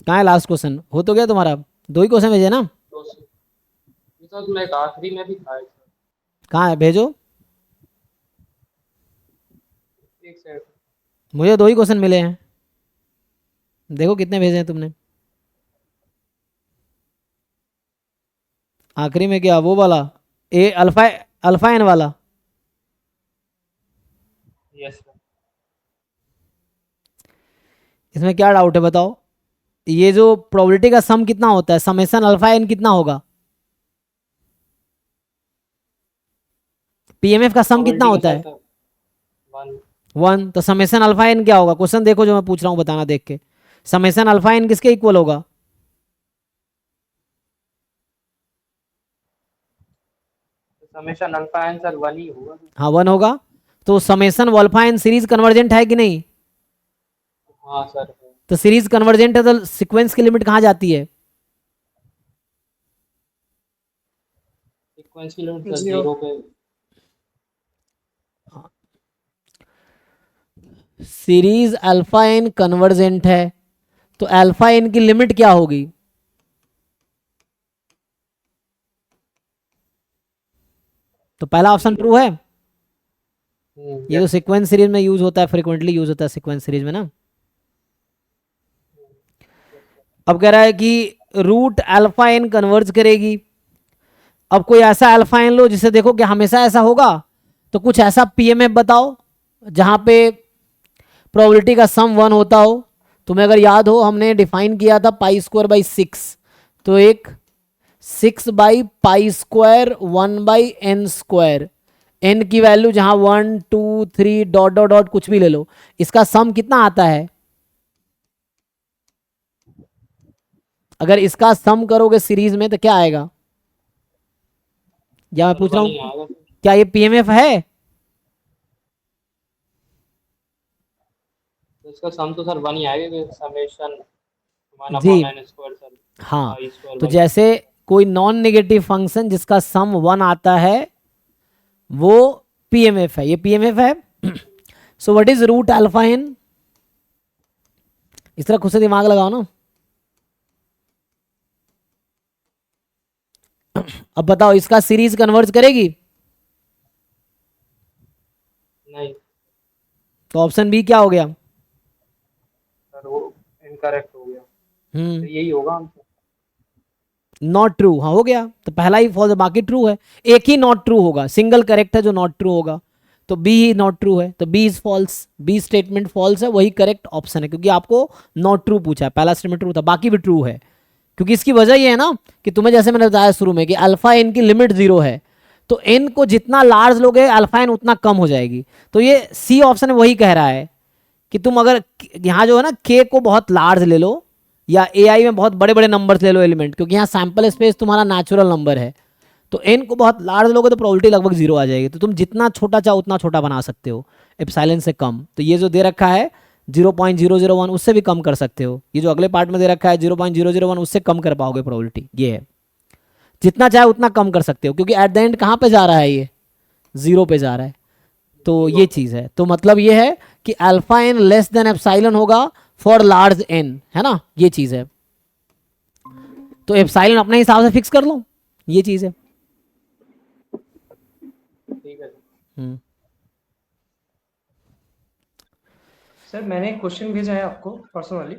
कहाँ है last question? हो तो गया तुम्हारा, दो ही क्वेश्चन भेजे ना? तो ये सर मैं आखिरी में भी था सर। कहाँ है, भेजो। एक सेकंड। मुझे दो ही क्वेश्चन मिले हैं, देखो कितने भेजे हैं तुमने। आखिरी में क्या, वो वाला, ए अल्फा, अल्फा एन वाला? Yes sir. इसमें क्या डाउट है बताओ? ये जो प्रोबेबिलिटी का सम कितना होता है, समेशन अल्फा एन कितना होगा? पीएमएफ का सम कितना प्रोबेबिलिटी का होता सर है? सर 1। 1। तो समेशन अल्फा एन क्या होगा? क्वेश्चन देखो जो मैं पूछ रहा हूँ, बताना देख के। समेशन अल्फा एन किसके इक्वल होगा? समेशन अल्फा एन सर 1 ही होगा सर। हाँ 1 होगा। तो summation alpha n series convergent है कि नहीं? हाँ सर है। तो सीरीज कन्वर्जेंट है तो सीक्वेंस की लिमिट कहाँ जाती है? सीक्वेंस की लिमिट सर जीरो। 0 पे। सीरीज अल्फा एन कन्वर्जेंट है तो अल्फा एन की लिमिट क्या होगी? तो पहला ऑप्शन ट्रू 0। है। ये तो यस सर। सीक्वेंस सीरीज में यूज होता है, फ्रिक्वेंटली यूज होता है सीक्वेंस सीरीज में ना। Yes sir. अब कह रहा है कि रूट अल्फा एन कन्वर्ज करेगी। अब कोई ऐसा अल्फा एन लो जिसे देखो कि हमेशा ऐसा होगा, तो कुछ ऐसा पीएमएफ बताओ जहां पे प्रोबेबिलिटी का सम 1 होता हो। तुम्हें अगर याद हो, हमने डिफाइन किया था पाई स्क्वायर बाई 6। तो एक 6 by pi square 1 by n square, n की वैल्यू जहां 1 2 3 डॉट डॉट डॉट कुछ भी ले लो, इसका सम कितना आता है? अगर इसका सम करोगे सीरीज में तो क्या आएगा? या मैं सर पूछ रहा 1 हूँ, ही आएगा सर। क्या ये पीएमएफ है? तो इसका सम तो सर 1 ही आएगा क्योंकि समेशन 1 जी। अपॉन एन स्क्वायर सर हाँ, आई स्क्वायर तो बाई 6। जैसे कोई नॉन नेगेटिव फंक्शन जिसका सम 1 आता है वो पीएमएफ है, ये पीएमएफ है। So what is root alpha n? इस तरह खुद से दिमाग लगाओ ना। अब बताओ इसका सीरीज कन्वर्ज करेगी? नहीं तो ऑप्शन बी क्या हो गया? सर वो इनकरेक्ट हो गया, तो हम्म, यही होगा आंसर। Not true. हाँ हो गया, तो पहला ही फॉल्स, बाकी ट्रू है। एक ही नॉट ट्रू होगा, सिंगल करेक्ट है जो नॉट ट्रू होगा। तो बी ही नॉट ट्रू है, तो B is false, B statement false है, वही करेक्ट ऑप्शन है, क्योंकि आपको नॉट ट्रू पूछा है, पहला स्टेटमेंट ट्रू था, बाकी भी ट्रू है। क्योंकि इसकी वजह ये है ना कि तुम्हें जैसे मैंने बताया शुरू में कि अल्फा एन की लिमिट 0 है, तो एन को जितना लार्ज लोगे अल्फा एन उतना कम हो जाएगी। तो ये सी ऑप्शन वही कह रहा है कि तुम अगर यहाँ जो है ना के को बहुत लार्ज ले लो, या ए आई में बहुत बड़े बड़े नंबर ले लो एलिमेंट, क्योंकि यहाँ सैंपल स्पेस तुम्हारा नेचुरल नंबर है, तो एन को बहुत लार्ज लोगे तो प्रोबेबिलिटी लगभग 0 आ जाएगी। तो तुम जितना छोटा चाहो उतना छोटा बना सकते हो, एप्सिलॉन से कम। तो ये जो दे रखा है 0.001, उससे भी कम कर सकते हो। ये जो अगले पार्ट में दे रखा है 0.001, उससे कम कर पाओगे प्रोबेबिलिटी, ये है। जितना चाहे उतना कम कर सकते हो, क्योंकि एट द एंड कहाँ पे जा रहा है ये? 0 पे जा रहा है। तो 0 ये पे। चीज़ है, तो मतलब ये है कि alpha n less than epsilon होगा फॉर लार्ज एन, है ना, ये चीज़ है। तो एप्सिलॉन अपने हिसाब से फिक्स कर लो, ये चीज़ है। ठीक है सर। हम्म। सर मैंने एक क्वेश्चन भेजा है आपको पर्सनली।